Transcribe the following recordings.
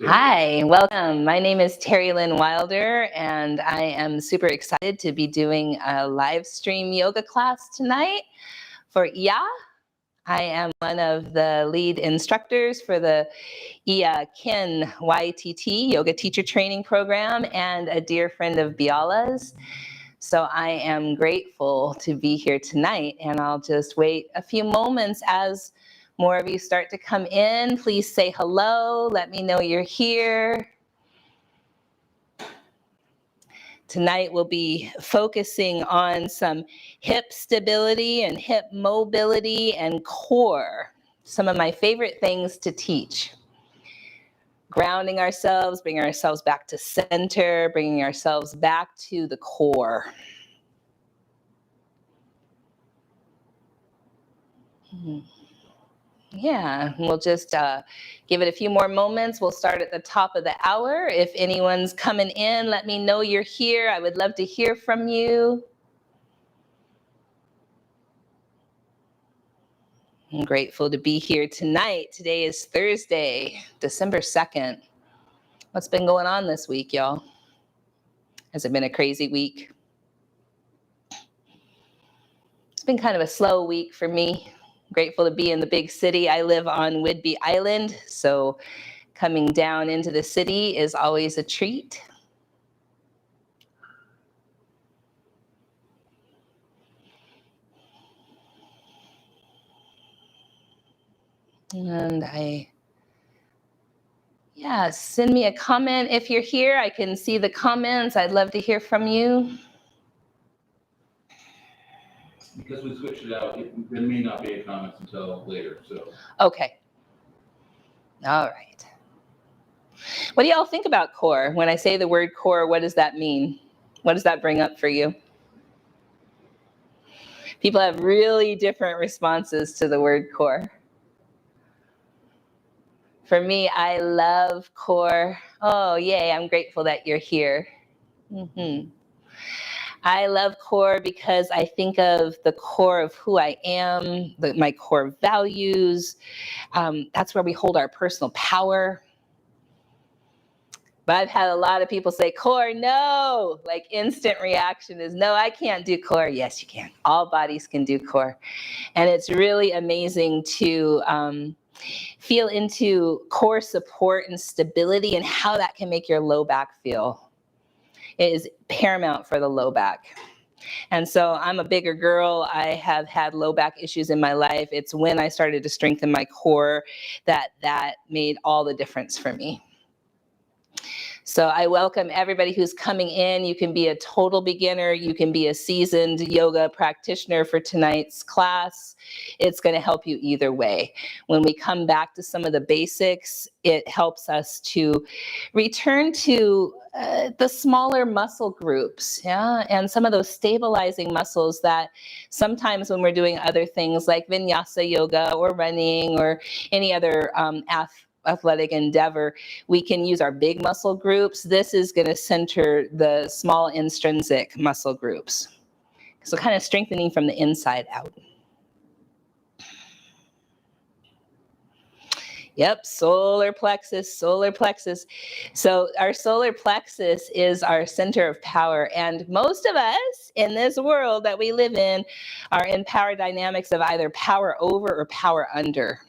Hi, welcome. My name is Terilyn Wylder, and I am super excited to be doing a live stream yoga class tonight for iyaKIN. I am one of the lead instructors for the iyaKIN YTT, Yoga Teacher Training Program, and a dear friend of Biala's. So I am grateful to be here tonight, and I'll just wait a few moments as more of you start to come in. Please say hello. Let me know you're here. Tonight we'll be focusing on some hip stability and hip mobility and core. Some of my favorite things to teach. Grounding ourselves, bringing ourselves back to center, bringing ourselves back to the core. Yeah, we'll just give it a few more moments. We'll start at the top of the hour. If anyone's coming in, let me know you're here. I would love to hear from you. I'm grateful to be here tonight. Today is Thursday, December 2nd. What's been going on this week, y'all? Has it been a crazy week? It's been kind of a slow week for me. Grateful to be in the big city. I live on Whidbey Island, so coming down into the city is always a treat. And send me a comment if you're here. I can see the comments. I'd love to hear from you. Because we switched it out, there may not be a comment until later, so. Okay. All right. What do y'all think about core? When I say the word core, what does that mean? What does that bring up for you? People have really different responses to the word core. For me, I love core. Oh, yay, I'm grateful that you're here. I love core because I think of the core of who I am, my core values. That's where we hold our personal power. But I've had a lot of people say, core, no. Like instant reaction is, no, I can't do core. Yes, you can. All bodies can do core. And it's really amazing to feel into core support and stability and how that can make your low back feel. It is paramount for the low back. And so I'm a bigger girl. I have had low back issues in my life. It's when I started to strengthen my core that made all the difference for me. So I welcome everybody who's coming in. You can be a total beginner. You can be a seasoned yoga practitioner for tonight's class. It's going to help you either way. When we come back to some of the basics, it helps us to return to the smaller muscle groups, and some of those stabilizing muscles that sometimes when we're doing other things like vinyasa yoga or running or any other athletic endeavor, we can use our big muscle groups. This is going to center the small intrinsic muscle groups. So kind of strengthening from the inside out. Yep, solar plexus, solar plexus. So our solar plexus is our center of power. And most of us in this world that we live in are in power dynamics of either power over or power under.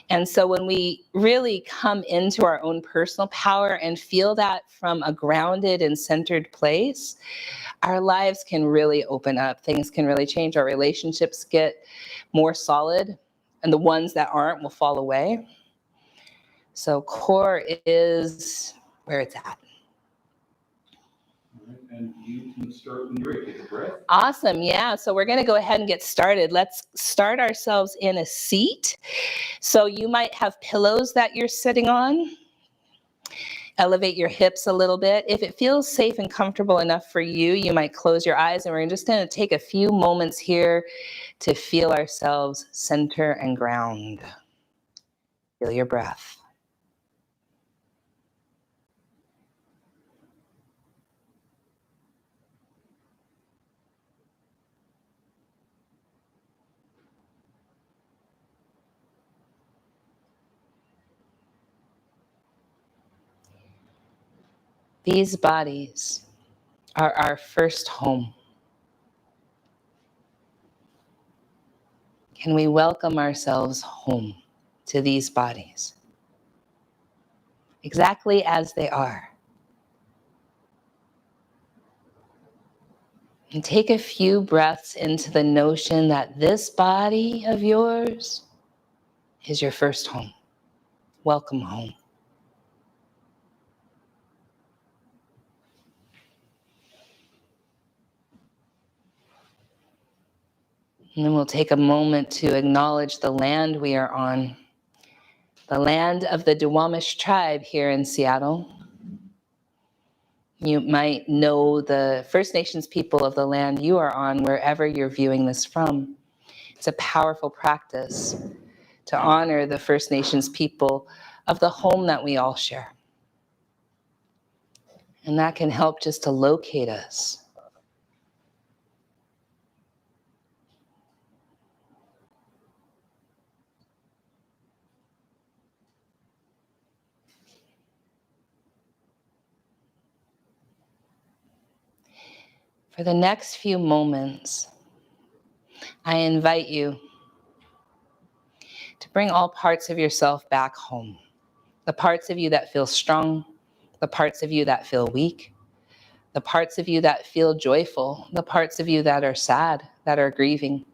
And so when we really come into our own personal power and feel that from a grounded and centered place, our lives can really open up. Things can really change. Our relationships get more solid, and the ones that aren't will fall away. So core is where it's at. And you can start when you're ready. Take a breath. Awesome. Yeah. So we're going to go ahead and get started. Let's start ourselves in a seat. So you might have pillows that you're sitting on. Elevate your hips a little bit. If it feels safe and comfortable enough for you, you might close your eyes, and we're just going to take a few moments here to feel ourselves center and ground. Feel your breath. These bodies are our first home. Can we welcome ourselves home to these bodies? Exactly as they are. And take a few breaths into the notion that this body of yours is your first home. Welcome home. And then we'll take a moment to acknowledge the land we are on, the land of the Duwamish tribe here in Seattle. You might know the First Nations people of the land you are on wherever you're viewing this from. It's a powerful practice to honor the First Nations people of the home that we all share. And that can help just to locate us. For the next few moments, I invite you to bring all parts of yourself back home. The parts of you that feel strong, the parts of you that feel weak, the parts of you that feel joyful, the parts of you that are sad, that are grieving,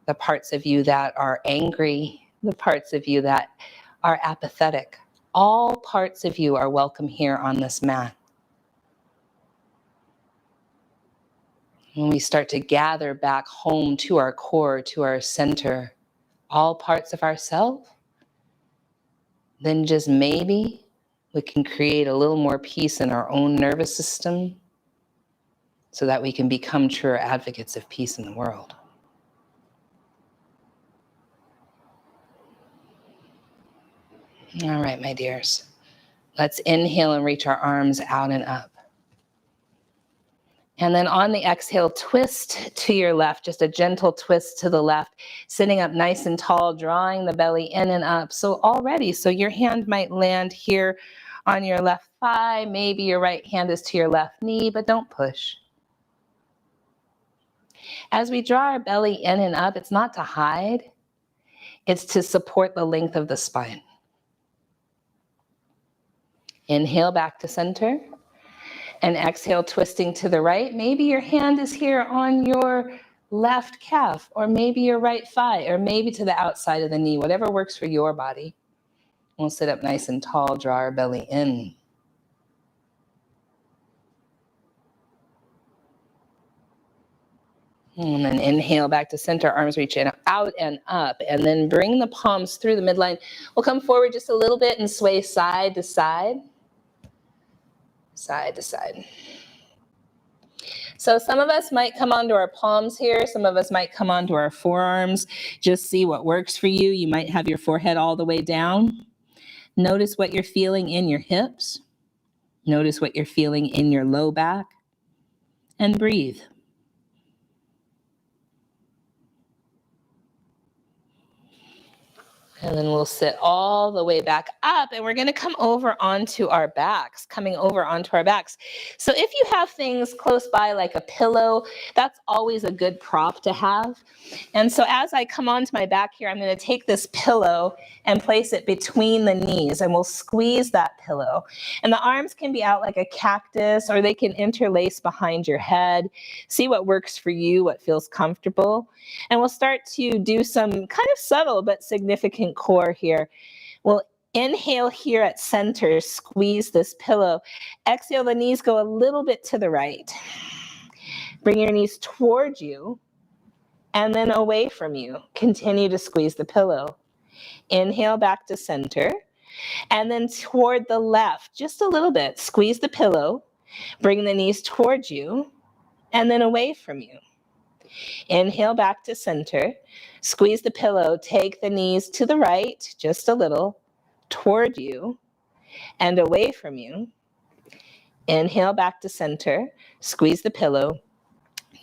the parts of you that are angry, the parts of you that are apathetic. All parts of you are welcome here on this mat. When we start to gather back home to our core, to our center, all parts of ourselves, then just maybe we can create a little more peace in our own nervous system so that we can become truer advocates of peace in the world. All right, my dears. Let's inhale and reach our arms out and up. And then on the exhale, twist to your left, just a gentle twist to the left, sitting up nice and tall, drawing the belly in and up. So your hand might land here on your left thigh. Maybe your right hand is to your left knee, but don't push. As we draw our belly in and up, it's not to hide. It's to support the length of the spine. Inhale back to center. And exhale, twisting to the right. Maybe your hand is here on your left calf, or maybe your right thigh, or maybe to the outside of the knee, whatever works for your body. We'll sit up nice and tall, draw our belly in. And then inhale back to center, arms reach in, out and up, and then bring the palms through the midline. We'll come forward just a little bit and sway side to side, side to side. So some of us might come onto our palms here. Some of us might come onto our forearms. Just see what works for you. You might have your forehead all the way down. Notice what you're feeling in your hips. Notice what you're feeling in your low back. And breathe. And then we'll sit all the way back up, and we're going to come over onto our backs, coming over onto our backs. So if you have things close by like a pillow, that's always a good prop to have. And so as I come onto my back here, I'm going to take this pillow and place it between the knees, and we'll squeeze that pillow. And the arms can be out like a cactus, or they can interlace behind your head. See what works for you, what feels comfortable. And we'll start to do some kind of subtle but significant core here. We'll inhale here at center, squeeze this pillow. Exhale, the knees go a little bit to the right. Bring your knees towards you and then away from you. Continue to squeeze the pillow. Inhale back to center and then toward the left, just a little bit. Squeeze the pillow, bring the knees towards you and then away from you. Inhale back to center, squeeze the pillow, take the knees to the right, just a little, toward you and away from you. Inhale back to center, squeeze the pillow,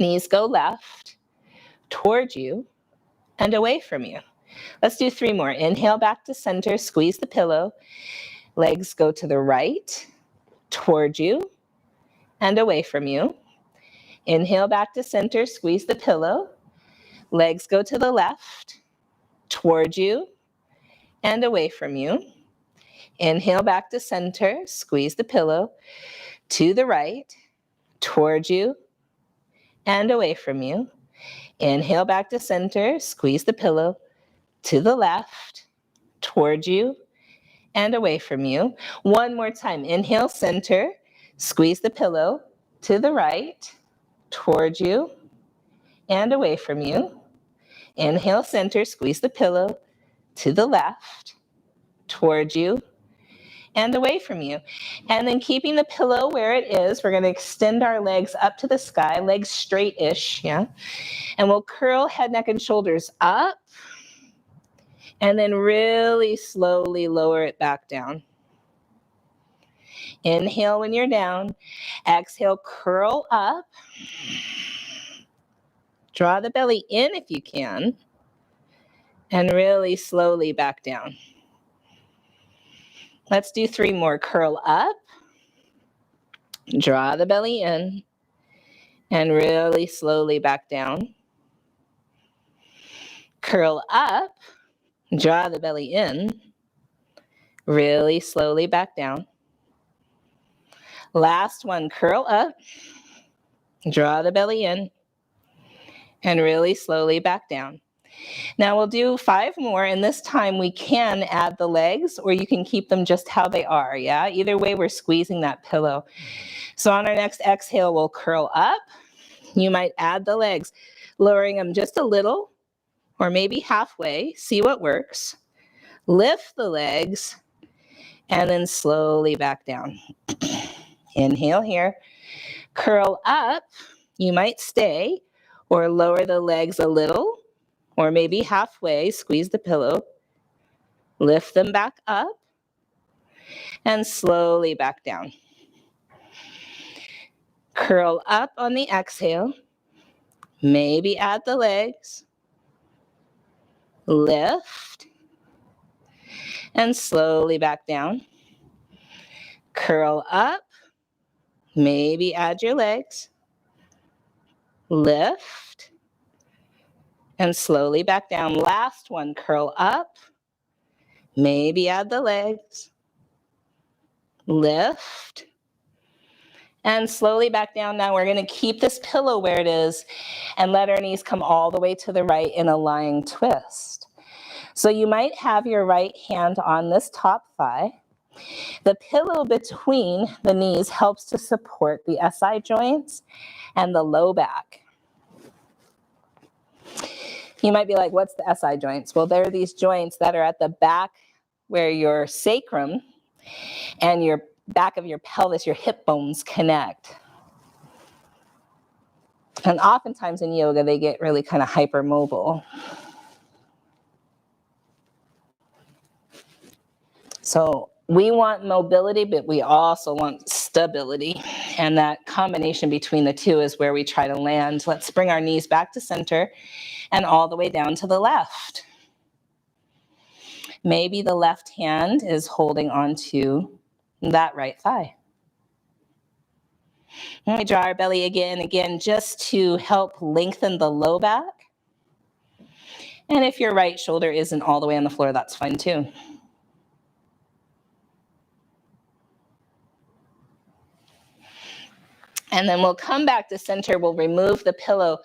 knees go left, toward you and away from you. Let's do 3 more. Inhale back to center, squeeze the pillow, legs go to the right, toward you and away from you. Inhale back to center, squeeze the pillow. Legs go to the left, toward you and away from you. Inhale back to center, squeeze the pillow. To the right, toward you and away from you. Inhale back to center, squeeze the pillow. To the left, toward you and away from you. One more time. Inhale, center, squeeze the pillow. To the right, toward you and away from you. Inhale, center, squeeze the pillow. To the left, toward you and away from you. And then keeping the pillow where it is, we're going to extend our legs up to the sky, legs straight-ish, yeah? And we'll curl head, neck, and shoulders up, and then really slowly lower it back down. Inhale when you're down. Exhale, curl up. Draw the belly in if you can, and really slowly back down. Let's do 3 more. Curl up. Draw the belly in, and really slowly back down. Curl up. Draw the belly in, really slowly back down. Last one, curl up, draw the belly in, and really slowly back down. Now we'll do 5 more, and this time we can add the legs, or you can keep them just how they are, yeah? Either way, we're squeezing that pillow. So on our next exhale, we'll curl up. You might add the legs, lowering them just a little, or maybe halfway, see what works. Lift the legs, and then slowly back down. Inhale here. Curl up. You might stay or lower the legs a little, or maybe halfway, squeeze the pillow. Lift them back up, and slowly back down. Curl up on the exhale. Maybe add the legs. Lift, and slowly back down. Curl up. Maybe add your legs. Lift, and slowly back down. Last one, curl up. Maybe add the legs. Lift, and slowly back down. Now we're going to keep this pillow where it is and let our knees come all the way to the right in a lying twist. So you might have your right hand on this top thigh. The pillow between the knees helps to support the SI joints and the low back. You might be like, what's the SI joints? Well, they're these joints that are at the back where your sacrum and your back of your pelvis, your hip bones connect. And oftentimes in yoga, they get really kind of hypermobile. So we want mobility, but we also want stability. And that combination between the two is where we try to land. Let's bring our knees back to center and all the way down to the left. Maybe the left hand is holding onto that right thigh. And we draw our belly again, just to help lengthen the low back. And if your right shoulder isn't all the way on the floor, that's fine too. And then we'll come back to center. We'll remove the pillow.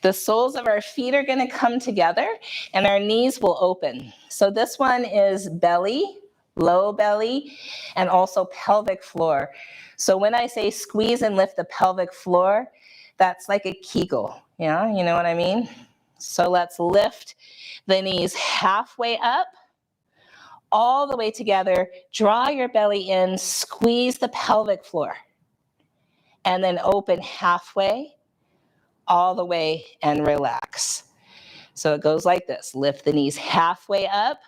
The soles of our feet are going to come together and our knees will open. So this one is belly, low belly, and also pelvic floor. So when I say squeeze and lift the pelvic floor, that's like a Kegel. Yeah, you know what I mean? So let's lift the knees halfway up, all the way together. Draw your belly in, squeeze the pelvic floor. And then open halfway, all the way, and relax. So it goes like this. Lift the knees halfway up,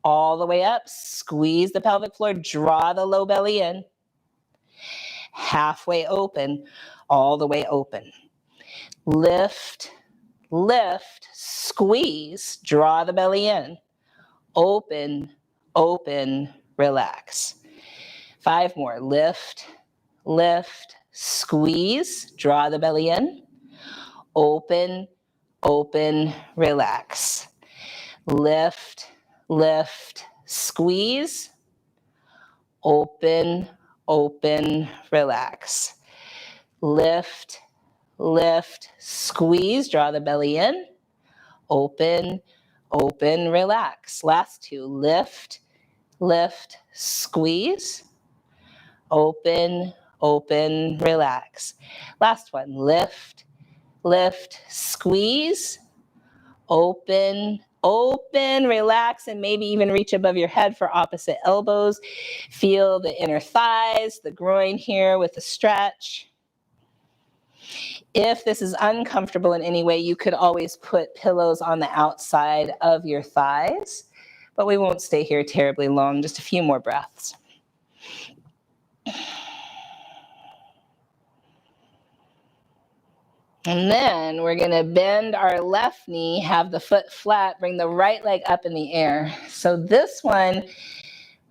all the way up. Squeeze the pelvic floor. Draw the low belly in. Halfway open, all the way open. Lift, lift, squeeze. Draw the belly in. Open, open, relax. 5 more. Lift, lift, squeeze, draw the belly in, open, open, relax. Lift, lift, squeeze, open, open, relax. Lift, lift, squeeze, draw the belly in, open, open, relax. Last two, lift, lift, squeeze, open, open, relax. Last one, lift, lift, squeeze, open, open, relax, and maybe even reach above your head for opposite elbows. Feel the inner thighs, the groin here with the stretch. If this is uncomfortable in any way, you could always put pillows on the outside of your thighs, but we won't stay here terribly long, just a few more breaths. And then we're gonna bend our left knee, have the foot flat, bring the right leg up in the air. So this one,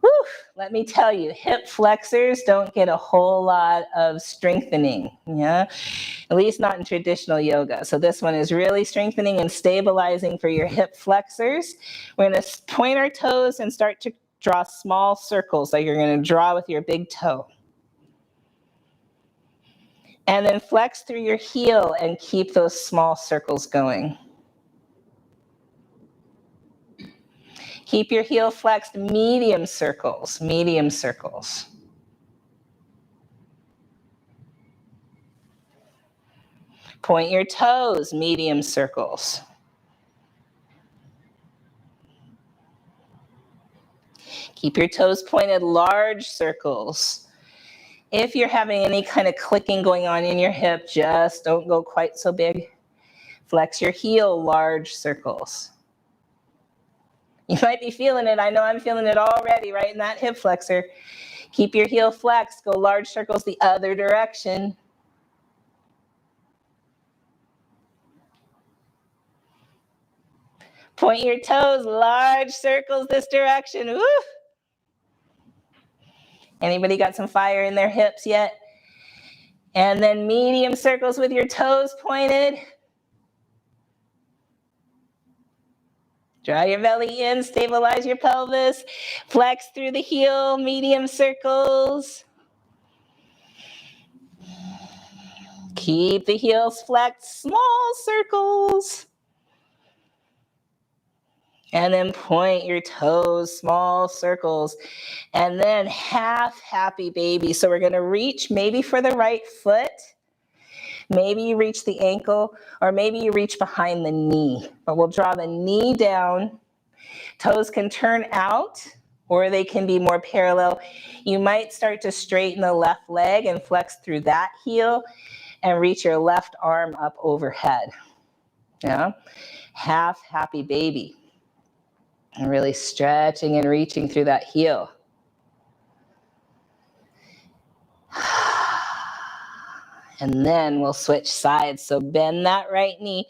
whew, let me tell you, hip flexors don't get a whole lot of strengthening, yeah? At least not in traditional yoga. So this one is really strengthening and stabilizing for your hip flexors. We're gonna point our toes and start to draw small circles like you're gonna draw with your big toe. And then flex through your heel and keep those small circles going. Keep your heel flexed, medium circles, medium circles. Point your toes, medium circles. Keep your toes pointed, large circles. If you're having any kind of clicking going on in your hip, just don't go quite so big. Flex your heel, large circles. You might be feeling it. I know I'm feeling it already, right in that hip flexor. Keep your heel flexed, go large circles the other direction. Point your toes, large circles this direction. Woo! Anybody got some fire in their hips yet? And then medium circles with your toes pointed. Draw your belly in, stabilize your pelvis. Flex through the heel, medium circles. Keep the heels flexed, small circles. And then point your toes, small circles. And then half happy baby. So we're gonna reach maybe for the right foot. Maybe you reach the ankle, or maybe you reach behind the knee. But we'll draw the knee down. Toes can turn out, or they can be more parallel. You might start to straighten the left leg and flex through that heel and reach your left arm up overhead. Yeah, half happy baby. And really stretching and reaching through that heel. And then we'll switch sides. So bend that right knee.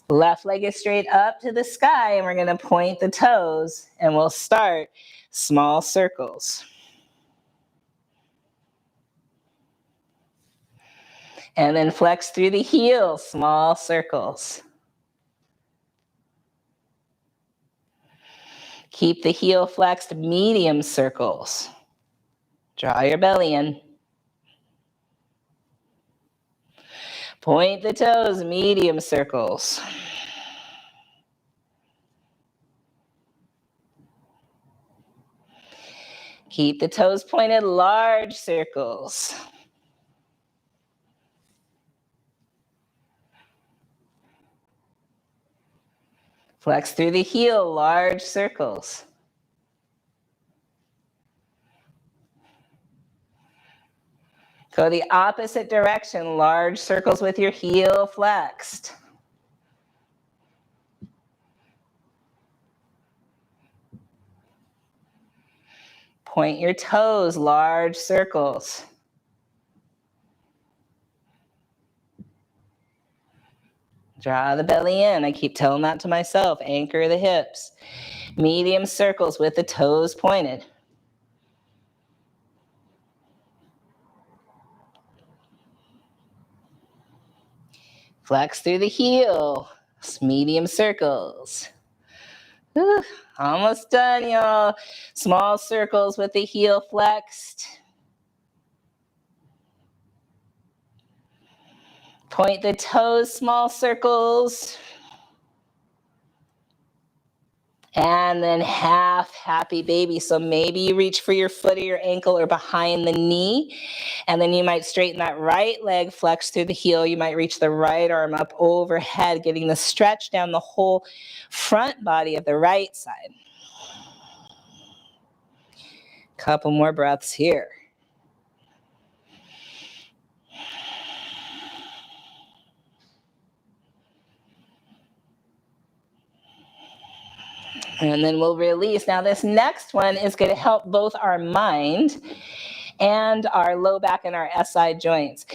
Left leg is straight up to the sky, and we're gonna point the toes, and we'll start small circles. And then flex through the heel, small circles. Keep the heel flexed, medium circles. Draw your belly in. Point the toes, medium circles. Keep the toes pointed, large circles. Flex through the heel, large circles. Go the opposite direction, large circles with your heel flexed. Point your toes, large circles. Draw the belly in. I keep telling that to myself. Anchor the hips. Medium circles with the toes pointed. Flex through the heel. Medium circles. Whew, almost done, y'all. Small circles with the heel flexed. Point the toes, small circles. And then half happy baby. So maybe you reach for your foot or your ankle or behind the knee. And then you might straighten that right leg, flex through the heel. You might reach the right arm up overhead, getting the stretch down the whole front body of the right side. Couple more breaths here. And then we'll release. Now this next one is going to help both our mind and our low back and our SI joints.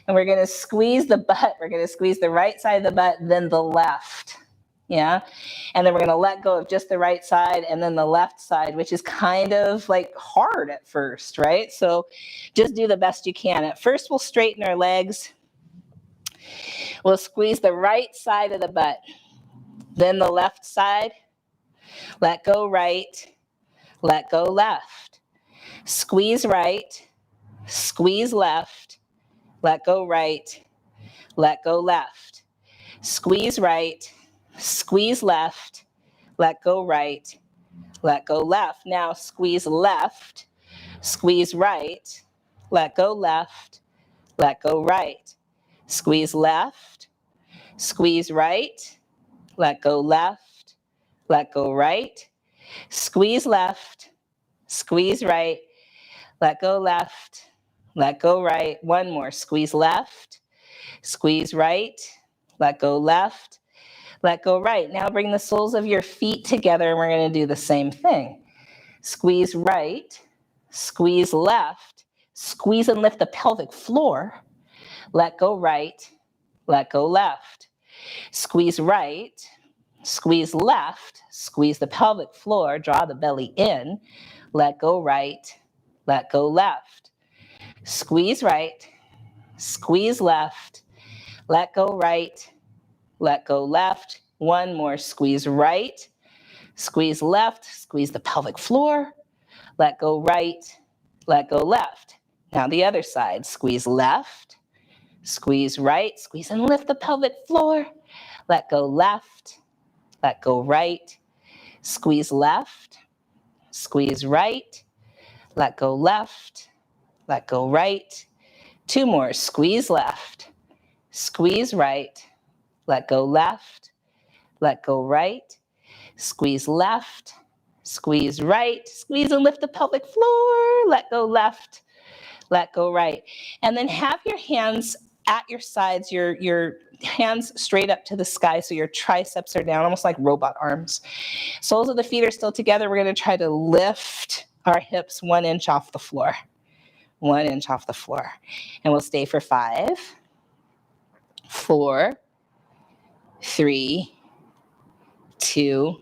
And we're going to squeeze the butt. We're going to squeeze the right side of the butt, then the left. Yeah. And then we're going to let go of just the right side and then the left side, which is kind of like hard at first, right? So just do the best you can. At first, we'll straighten our legs. We'll squeeze the right side of the butt, then the left side. Let go right, let go left. Squeeze right, squeeze left, let go right, let go left. Squeeze right, squeeze left, let go right, let go left. Now squeeze left, squeeze right, let go left, let go right. Squeeze left, squeeze right, let go left, let go right. Squeeze left, squeeze right, let go left, let go right. One more, squeeze left, squeeze right, let go left, let go right. Now bring the soles of your feet together and we're going to do the same thing. Squeeze right, squeeze left, squeeze and lift the pelvic floor, let go right, let go left. Squeeze right, squeeze left, squeeze the pelvic floor, draw the belly in, let go right, let go left. Squeeze right, squeeze left, let go right, let go left. One more, squeeze right, squeeze left, squeeze the pelvic floor, let go right, let go left. Now the other side, squeeze left, squeeze right, squeeze and lift the pelvic floor, let go left, let go right, squeeze left, squeeze right, let go left, let go right. Two more, squeeze left, squeeze right, let go left, let go right, squeeze left, squeeze right, squeeze and lift the pelvic floor, let go left, let go right. And then have your hands at your sides, your hands straight up to the sky so your triceps are down, almost like robot arms. Soles of the feet are still together. We're going to try to lift our hips 1 inch off the floor. 1 inch off the floor. And we'll stay for 5, 4, 3, 2,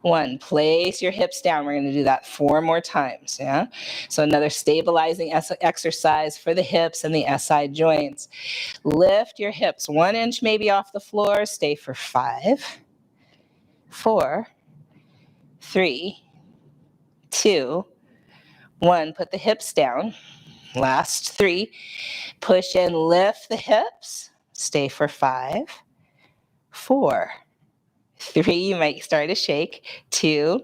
1. Place your hips down. We're going to do that 4 more times. Yeah. So another stabilizing exercise for the hips and the SI joints. Lift your hips 1 inch maybe off the floor. Stay for 5, 4, 3, 2, 1. Put the hips down. Last 3. Push and lift the hips. Stay for 5, 4, 3. You might start to shake. 2,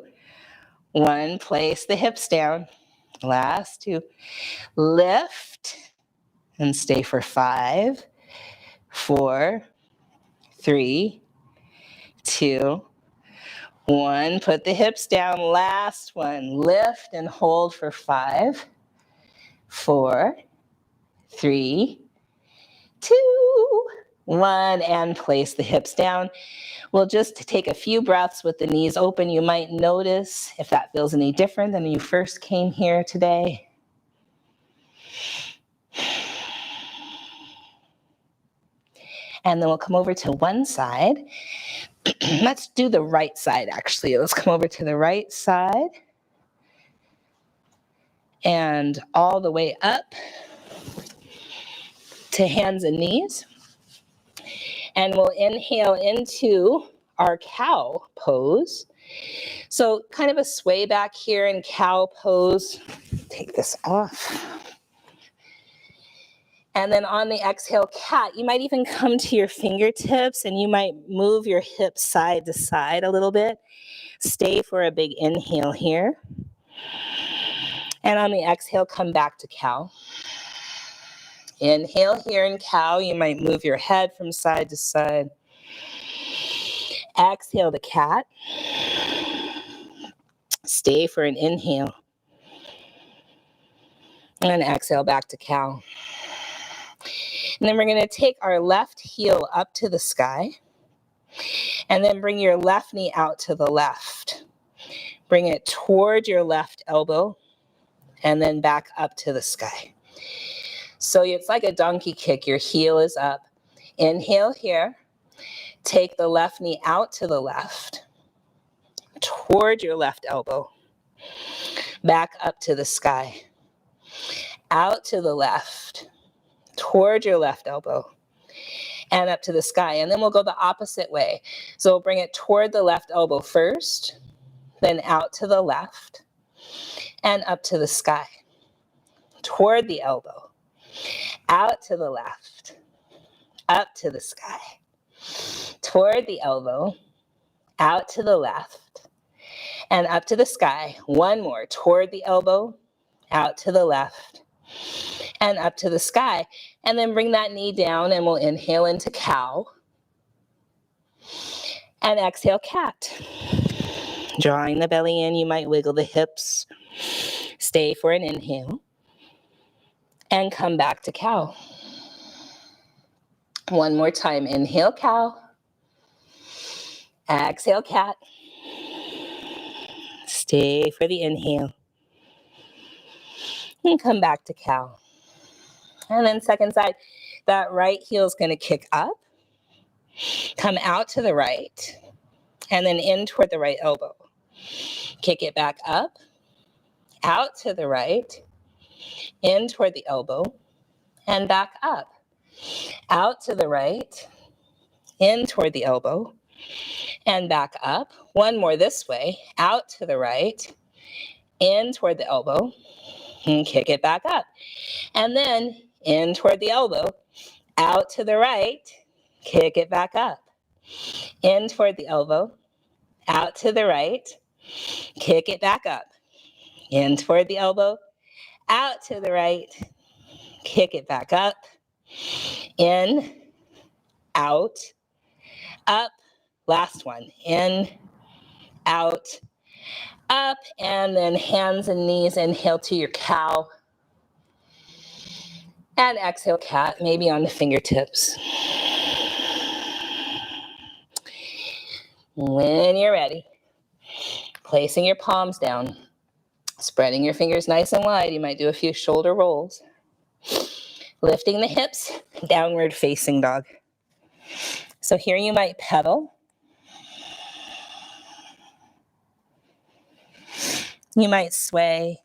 1. Place the hips down. Last 2. Lift and stay for 5, 4, 3, 2, 1. Put the hips down. Last one. Lift and hold for 5, 4, 3, 2, 1. And place the hips down. We'll just take a few breaths with the knees open. You might notice if that feels any different than when you first came here today. And then we'll come over to one side. Let's do the right side, actually. Let's come over to the right side. And all the way up to hands and knees. And we'll inhale into our cow pose. So kind of a sway back here in cow pose. Take this off. And then on the exhale, cat, you might even come to your fingertips and you might move your hips side to side a little bit. Stay for a big inhale here. And on the exhale, come back to cow. Inhale here in cow. You might move your head from side to side. Exhale to cat. Stay for an inhale. And exhale back to cow. And then we're going to take our left heel up to the sky. And then bring your left knee out to the left. Bring it toward your left elbow. And then back up to the sky. So it's like a donkey kick. Your heel is up. Inhale here. Take the left knee out to the left. Toward your left elbow. Back up to the sky. Out to the left. Toward your left elbow. And up to the sky. And then we'll go the opposite way. So we'll bring it toward the left elbow first. Then out to the left. And up to the sky. Toward the elbow. Out to the left. Up to the sky. Toward the elbow. Out to the left. And up to the sky. One more. Toward the elbow. Out to the left. And up to the sky. And then bring that knee down and we'll inhale into cow. And exhale cat. Drawing the belly in, you might wiggle the hips. Stay for an inhale. And come back to cow. One more time. Inhale cow. Exhale cat. Stay for the inhale. And come back to cow. And then second side, that right heel is going to kick up. Come out to the right. And then in toward the right elbow. Kick it back up. Out to the right. In toward the elbow. And back up. Out to the right. In toward the elbow. And back up. One more this way. Out to the right. In toward the elbow. And kick it back up. And then in toward the elbow. Out to the right. Kick it back up. In toward the elbow. Out to the right. Kick it back up. In toward the elbow. Out to the right. Kick it back up. In. Out. Up. Last one. In. Out. Up. And then hands and knees. Inhale to your cow. And exhale cat. Maybe on the fingertips. When you're ready. Placing your palms down. Spreading your fingers nice and wide. You might do a few shoulder rolls. Lifting the hips. Downward facing dog. So here you might pedal. You might sway.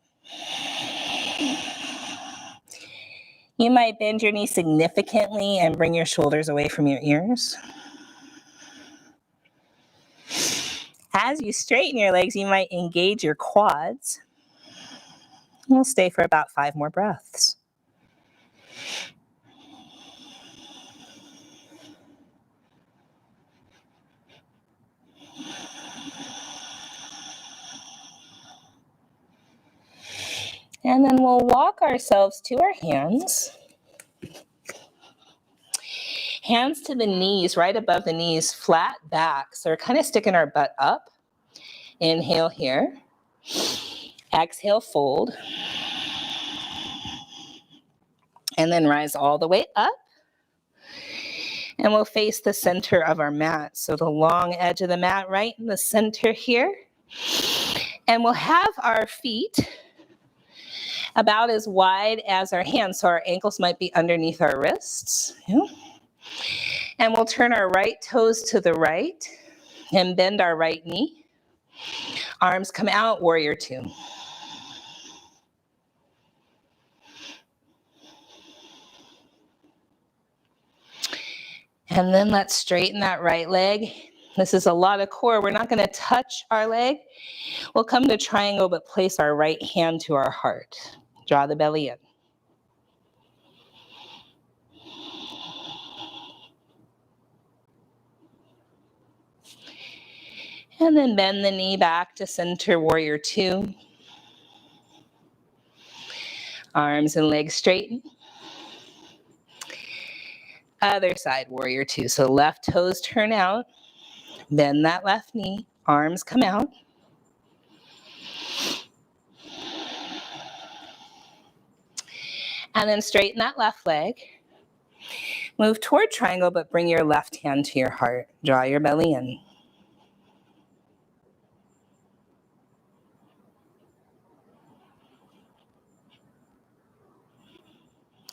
You might bend your knee significantly and bring your shoulders away from your ears. As you straighten your legs, you might engage your quads. We'll stay for about 5 more breaths. And then we'll walk ourselves to our hands. Hands to the knees, right above the knees, flat back. So we're kind of sticking our butt up. Inhale here. Exhale, fold. And then rise all the way up. And we'll face the center of our mat. So the long edge of the mat right in the center here. And we'll have our feet about as wide as our hands. So our ankles might be underneath our wrists. Yeah. And we'll turn our right toes to the right and bend our right knee. Arms come out, warrior 2. And then let's straighten that right leg. This is a lot of core. We're not going to touch our leg. We'll come to triangle, but place our right hand to our heart. Draw the belly in. And then bend the knee back to center, warrior two. Arms and legs straighten. Other side, warrior two. So left toes turn out. Bend that left knee. Arms come out. And then straighten that left leg. Move toward triangle, but bring your left hand to your heart. Draw your belly in.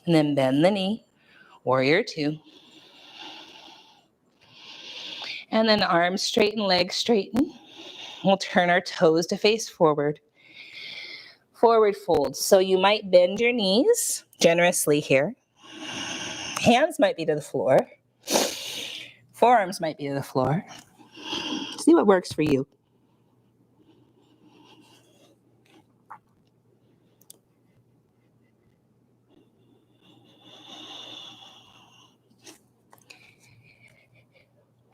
And then bend the knee, warrior two. And then arms straighten, legs straighten. We'll turn our toes to face forward. Forward fold. So you might bend your knees generously here. Hands might be to the floor. Forearms might be to the floor. See what works for you.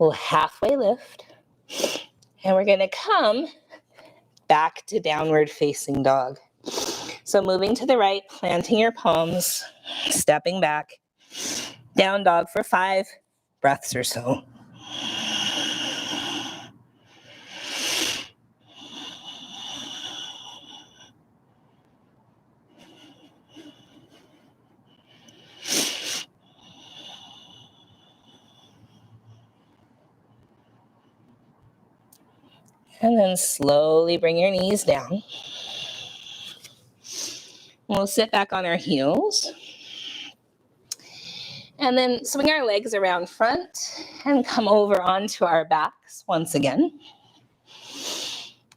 We'll halfway lift. And we're going to come back to downward facing dog. So moving to the right, planting your palms, stepping back. Down dog for 5 breaths or so. And then slowly bring your knees down. We'll sit back on our heels. And then swing our legs around front and come over onto our backs once again.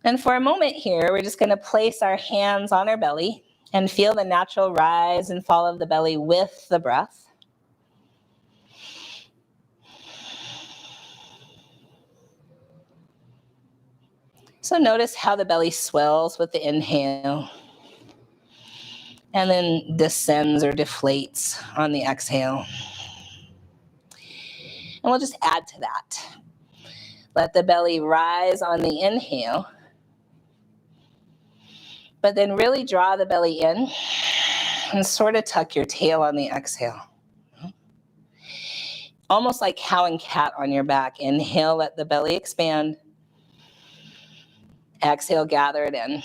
And for a moment here, we're just going to place our hands on our belly and feel the natural rise and fall of the belly with the breath. So notice how the belly swells with the inhale and then descends or deflates on the exhale. And we'll just add to that. Let the belly rise on the inhale, but then really draw the belly in and sort of tuck your tail on the exhale. Almost like cow and cat on your back. Inhale, let the belly expand. Exhale, gather it in.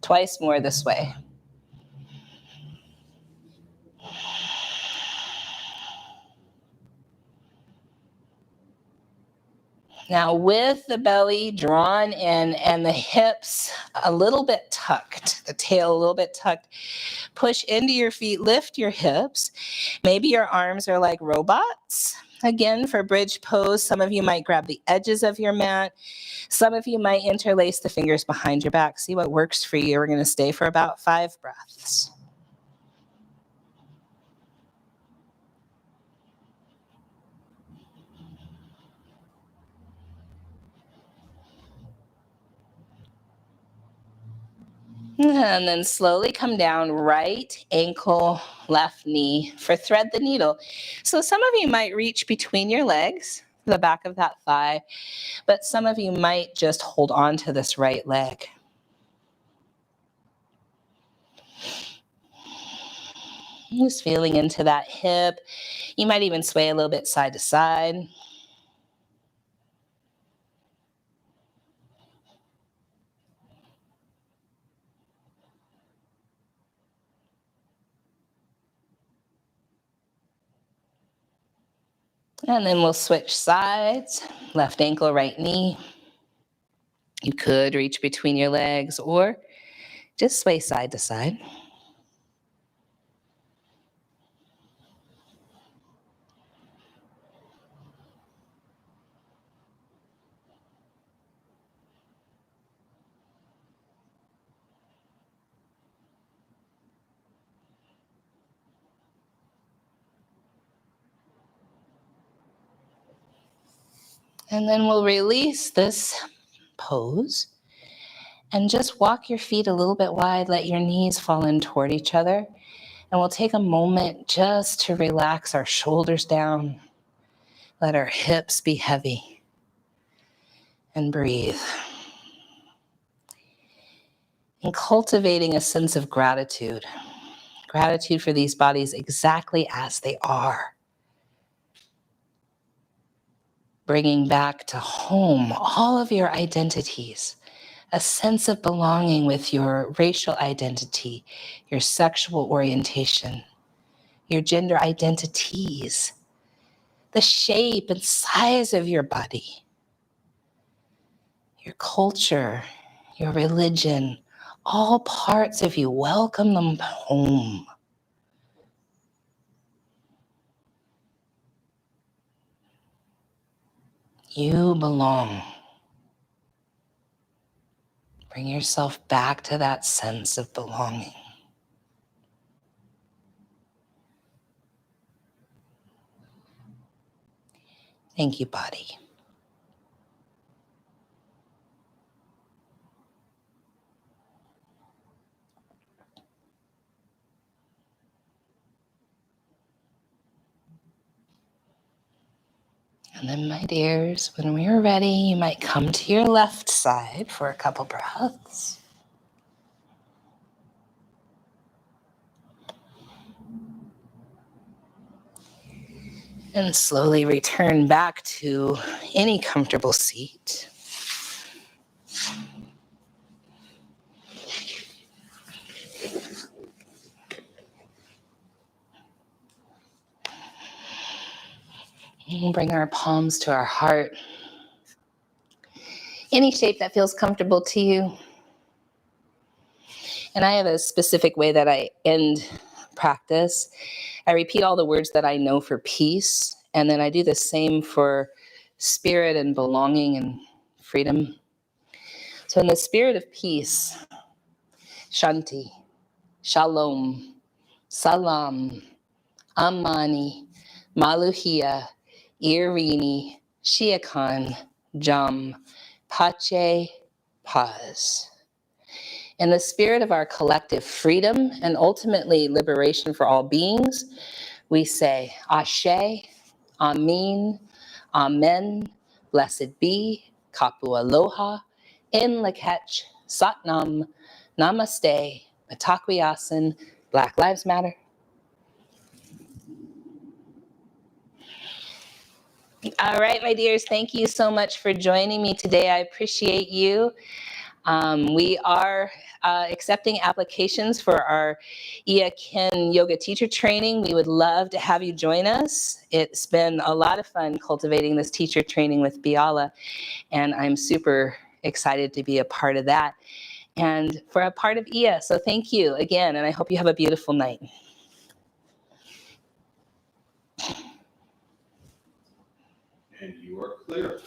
Twice more this way. Now with the belly drawn in and the hips a little bit tucked, the tail a little bit tucked, push into your feet, lift your hips. Maybe your arms are like robots. Again, for bridge pose, some of you might grab the edges of your mat. Some of you might interlace the fingers behind your back. See what works for you. We're going to stay for about 5 breaths. And then slowly come down, right ankle, left knee for thread the needle. So some of you might reach between your legs, the back of that thigh, but some of you might just hold on to this right leg. Just feeling into that hip. You might even sway a little bit side to side. And then we'll switch sides, left ankle, right knee. You could reach between your legs or just sway side to side. And then we'll release this pose and just walk your feet a little bit wide. Let your knees fall in toward each other. And we'll take a moment just to relax our shoulders down. Let our hips be heavy. And breathe. And cultivating a sense of gratitude. Gratitude for these bodies exactly as they are. Bringing back to home all of your identities. A sense of belonging with your racial identity, your sexual orientation, your gender identities, the shape and size of your body, your culture, your religion, all parts of you. Welcome them home. You belong. Bring yourself back to that sense of belonging. Thank you, body. And then, my dears, when we are ready, you might come to your left side for a couple breaths. And slowly return back to any comfortable seat. And bring our palms to our heart. Any shape that feels comfortable to you. And I have a specific way that I end practice. I repeat all the words that I know for peace, and then I do the same for spirit and belonging and freedom. So in the spirit of peace, Shanti, Shalom, Salam, Amani, Maluhia, Irini, iyaKIN, Jam, Pache, Paz. In the spirit of our collective freedom and ultimately liberation for all beings, we say Ashe, Amin, Amen, blessed be, Kapu Aloha, In Lak'ech, Satnam, Namaste, Patakwiyasin, Black Lives Matter. All right, my dears, thank you so much for joining me today. I appreciate you. We are accepting applications for our iyaKIN yoga teacher training. We would love to have you join us. It's been a lot of fun cultivating this teacher training with Biala, and I'm super excited to be a part of that and for a part of Iya. So thank you again, and I hope you have a beautiful night. And you are clear.